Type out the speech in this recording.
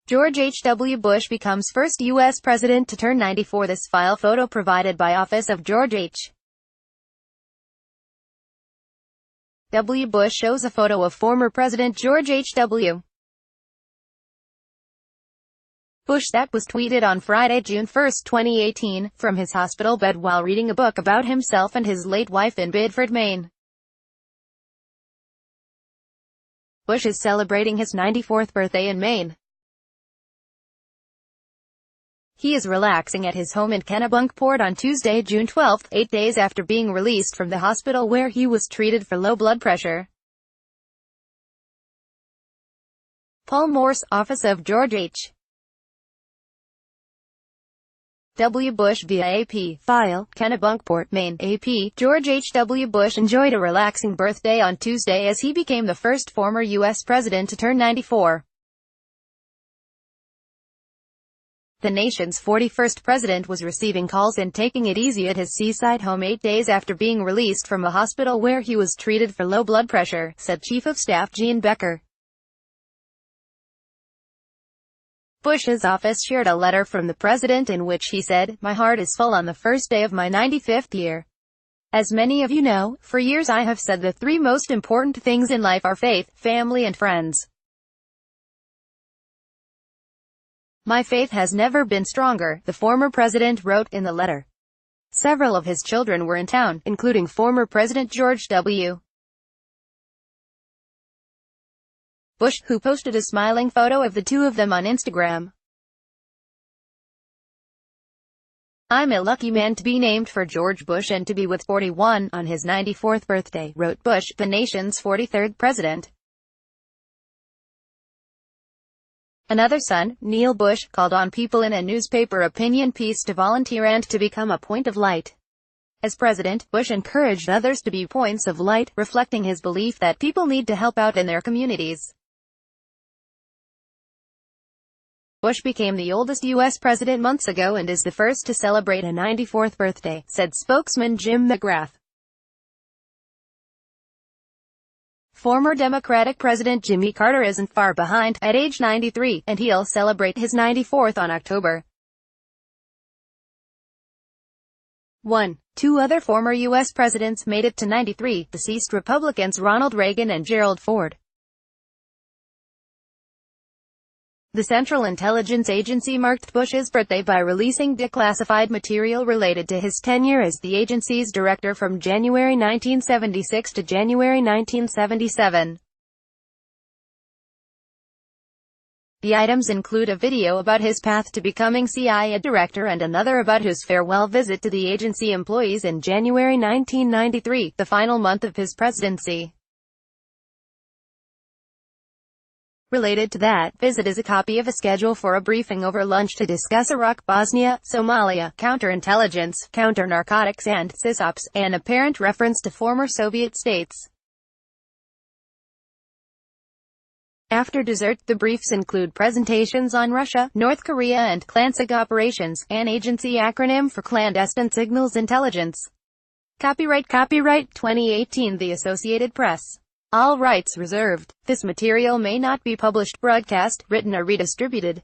George H. W. Bush becomes first U.S. president to turn 94. This file photo provided by Office of George H. W. Bush shows a photo of former President George H. W. Bush that was tweeted on Friday, June 1, 2018, from his hospital bed while reading a book about himself and his late wife in Biddeford, Maine. Bush is celebrating his 94th birthday in Maine. He is relaxing at his home in Kennebunkport on Tuesday, June 12, 8 days after being released from the hospital where he was treated for low blood pressure. Paul Morse, Office of George H. W. Bush via AP. File, Kennebunkport, Maine. AP. George H. W. Bush enjoyed a relaxing birthday on Tuesday as he became the first former U.S. president to turn 94. The nation's 41st president was receiving calls and taking it easy at his seaside home 8 days after being released from a hospital where he was treated for low blood pressure, said Chief of Staff Jean Becker. Bush's office shared a letter from the president in which he said, "My heart is full on the first day of my 95th year. As many of you know, for years I have said the three most important things in life are faith, family and friends. My faith has never been stronger," the former president wrote in the letter. Several of his children were in town, including former President George W. Bush, who posted a smiling photo of the two of them on Instagram. "I'm a lucky man to be named for George Bush and to be with 41 on his 94th birthday," wrote Bush, the nation's 43rd president. Another son, Neil Bush, called on people in a newspaper opinion piece to volunteer and to become a point of light. As president, Bush encouraged others to be points of light, reflecting his belief that people need to help out in their communities. Bush became the oldest U.S. president months ago and is the first to celebrate a 94th birthday, said spokesman Jim McGrath. Former Democratic President Jimmy Carter isn't far behind, at age 93, and he'll celebrate his 94th on October 1. Two other former U.S. presidents made it to 93, deceased Republicans Ronald Reagan and Gerald Ford. The Central Intelligence Agency marked Bush's birthday by releasing declassified material related to his tenure as the agency's director from January 1976 to January 1977. The items include a video about his path to becoming CIA director and another about his farewell visit to the agency employees in January 1993, the final month of his presidency. Related to that visit is a copy of a schedule for a briefing over lunch to discuss Iraq, Bosnia, Somalia, counterintelligence, counter-narcotics and SysOps, an apparent reference to former Soviet states. After dessert, the briefs include presentations on Russia, North Korea and ClanSig operations, an agency acronym for Clandestine Signals Intelligence. Copyright 2018 The Associated Press. All rights reserved. This material may not be published, broadcast, written or redistributed.